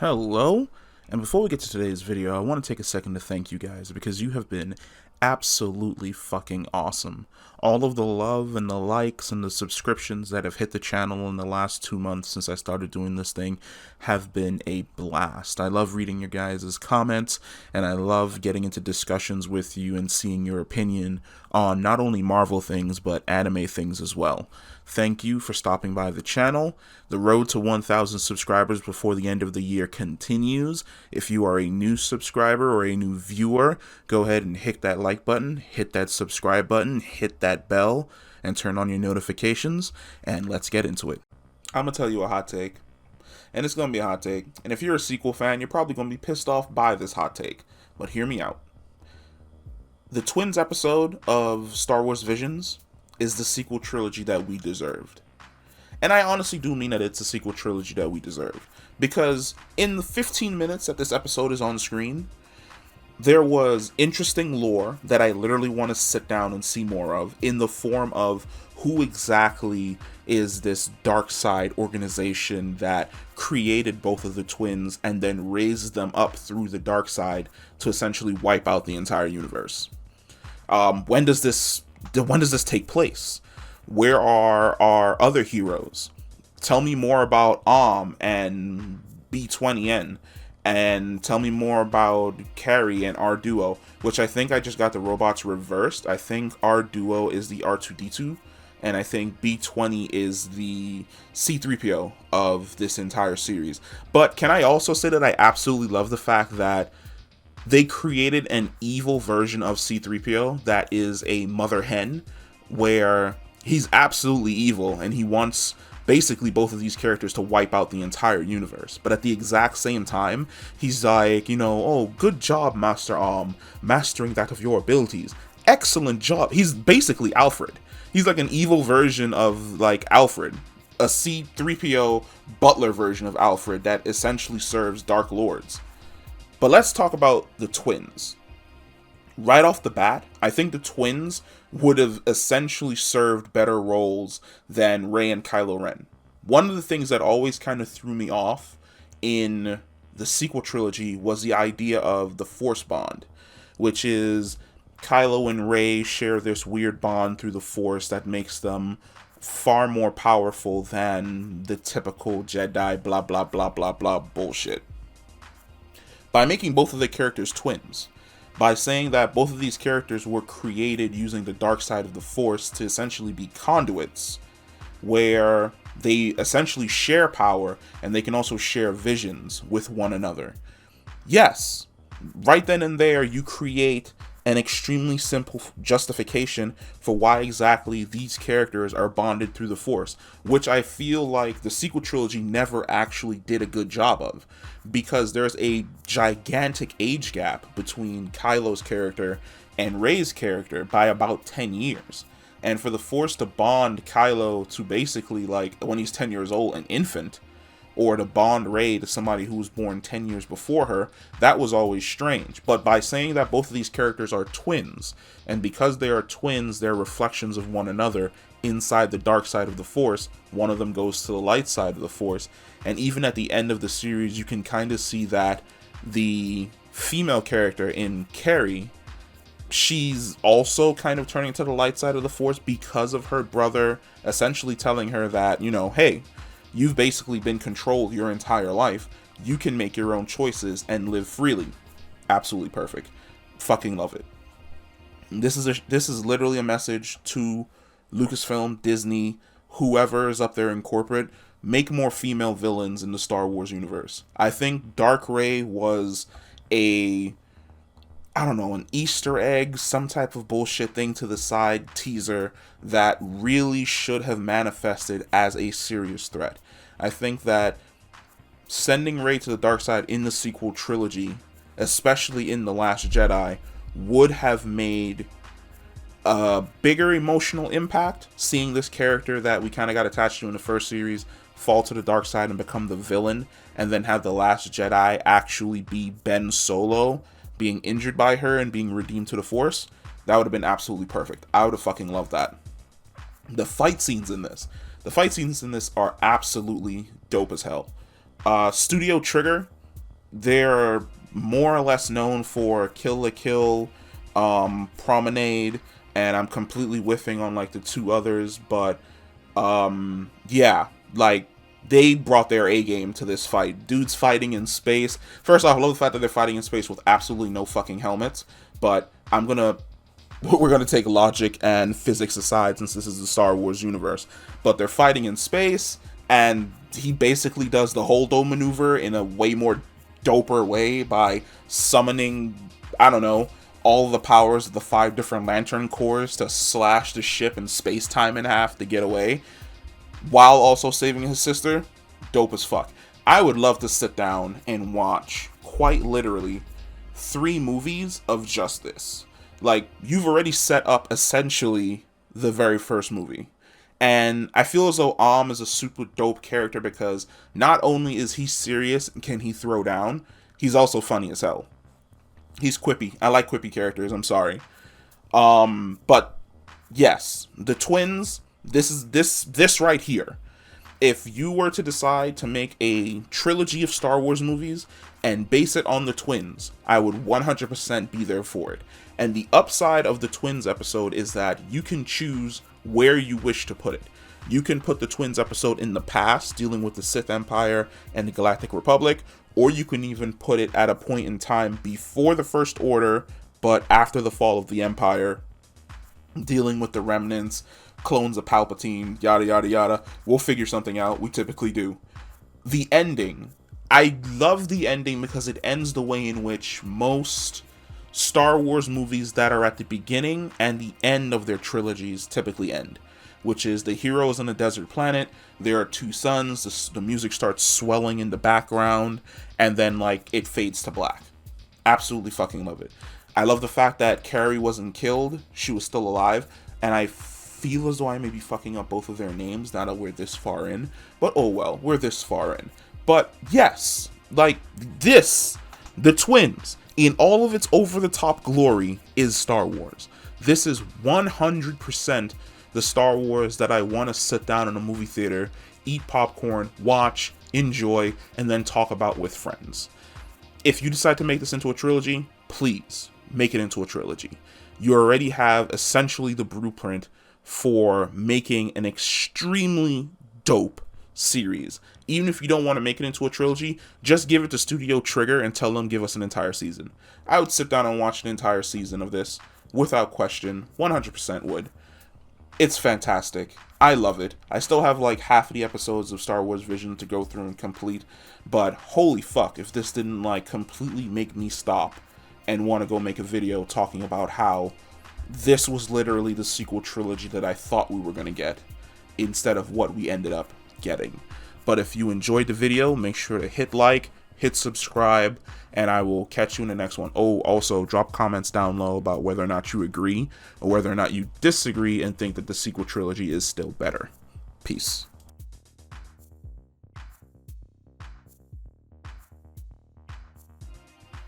Hello, and before we get to today's video, I want to take a second to thank you guys because you have been absolutely fucking awesome. All of the love and the likes and the subscriptions that have hit the channel in the last 2 months since I started doing this thing have been a blast. I love reading your guys' comments, and I love getting into discussions with you and seeing your opinion on not only Marvel things, but anime things as well. Thank you for stopping by the channel. The road to 1,000 subscribers before the end of the year continues. If you are a new subscriber or a new viewer, go ahead and hit that like button, hit that subscribe button, hit that bell, and turn on your notifications, and let's get into it. I'm going to tell you a hot take, and it's going to be a hot take, and if you're a sequel fan, you're probably going to be pissed off by this hot take, but hear me out. The Twins episode of Star Wars Visions is the sequel trilogy that we deserved. And I honestly do mean that it's a sequel trilogy that we deserve. Because in the 15 minutes that this episode is on screen, there was interesting lore that I literally want to sit down and see more of, in the form of who exactly is this dark side organization that created both of the twins and then raised them up through the dark side to essentially wipe out the entire universe. When does this take place? Where are our other heroes? Tell me more about and B-20N, and tell me more about Karre and R-DU0, which I think I just got the robots reversed. I think R-DU0 is the R2D2, and I think B-20 is the C3PO of this entire series. But can I also say that I absolutely love the fact that they created an evil version of C3PO that is a mother hen, where he's absolutely evil and he wants basically both of these characters to wipe out the entire universe. But at the exact same time, he's like, oh, good job, Master mastering that of your abilities. Excellent job. He's basically Alfred. He's like an evil version of like Alfred, a C3PO butler version of Alfred that essentially serves Dark Lords. But let's talk about the twins. Right off the bat, I think the twins would have essentially served better roles than Rey and Kylo Ren. One of the things that always kind of threw me off in the sequel trilogy was the idea of the Force bond, which is Kylo and Rey share this weird bond through the Force that makes them far more powerful than the typical Jedi blah blah blah blah blah bullshit. By making both of the characters twins, by saying that both of these characters were created using the dark side of the Force to essentially be conduits, where they essentially share power and they can also share visions with one another. Yes, right then and there you create an extremely simple justification for why exactly these characters are bonded through the Force, which I feel like the sequel trilogy never actually did a good job of, because there's a gigantic age gap between Kylo's character and Rey's character by about 10 years. And for the Force to bond Kylo to basically, like, when he's 10 years old, an infant, or to bond Rey to somebody who was born 10 years before her, that was always strange. But by saying that both of these characters are twins, and because they are twins, they're reflections of one another inside the dark side of the Force, one of them goes to the light side of the Force, and even at the end of the series, you can kind of see that the female character in Karre, she's also kind of turning to the light side of the Force because of her brother essentially telling her that, hey, you've basically been controlled your entire life. You can make your own choices and live freely. Absolutely perfect. Fucking love it. This is literally a message to Lucasfilm, Disney, whoever is up there in corporate. Make more female villains in the Star Wars universe. I think Dark Rey was an Easter egg, some type of bullshit thing to the side teaser that really should have manifested as a serious threat. I think that sending Rey to the dark side in the sequel trilogy, especially in The Last Jedi, would have made a bigger emotional impact, seeing this character that we kind of got attached to in the first series fall to the dark side and become the villain, and then have The Last Jedi actually be Ben Solo being injured by her and being redeemed to the Force. That would have been absolutely perfect. I would have fucking loved that. The fight scenes in this are absolutely dope as hell. Studio Trigger they're more or less known for Kill la Kill, Promenade, and I'm completely whiffing on like the two others, but yeah, like they brought their A game to this fight. Dudes fighting in space. First off, I love the fact that they're fighting in space with absolutely no fucking helmets, but we're gonna take logic and physics aside since this is the Star Wars universe. But they're fighting in space, and he basically does the Holdo maneuver in a way more doper way by summoning, I don't know, all the powers of the 5 different lantern cores to slash the ship and space-time in half to get away, while also saving his sister. Dope as fuck. I would love to sit down and watch, quite literally, 3 movies of just this. Like, you've already set up, essentially, the very first movie. And I feel as though is a super dope character because not only is he serious and can he throw down, he's also funny as hell. He's quippy. I like quippy characters, I'm sorry. But yes, the twins, this right here. If you were to decide to make a trilogy of Star Wars movies and base it on the twins, I would 100% be there for it. And the upside of the twins episode is that you can choose where you wish to put it. You can put the twins episode in the past, dealing with the Sith Empire and the Galactic Republic, or you can even put it at a point in time before the First Order, but after the fall of the Empire, dealing with the remnants, clones of Palpatine, yada yada yada. We'll figure something out. We typically do. The ending. I love the ending because it ends the way in which most Star Wars movies that are at the beginning and the end of their trilogies typically end, which is the hero is on a desert planet, there are 2 suns, the music starts swelling in the background, and then like it fades to black. Absolutely fucking love it. I love the fact that Karre wasn't killed, she was still alive, and I feel as though I may be fucking up both of their names now that we're this far in, but oh well, we're this far in. But yes, like this, the twins, in all of its over-the-top glory, is Star Wars. This is 100% the Star Wars that I want to sit down in a movie theater, eat popcorn, watch, enjoy, and then talk about with friends. If you decide to make this into a trilogy, please make it into a trilogy. You already have essentially the blueprint for making an extremely dope series. Even if you don't want to make it into a trilogy, just give it to Studio Trigger and tell them give us an entire season. I would sit down and watch an entire season of this without question. 100% would. It's fantastic. I love it. I still have like half of the episodes of Star Wars Vision to go through and complete, but holy fuck if this didn't like completely make me stop and want to go make a video talking about how this was literally the sequel trilogy that I thought we were going to get instead of what we ended up getting. But if you enjoyed the video, make sure to hit like, hit subscribe, and I will catch you in the next one. Oh, also drop comments down low about whether or not you agree or whether or not you disagree and think that the sequel trilogy is still better. Peace.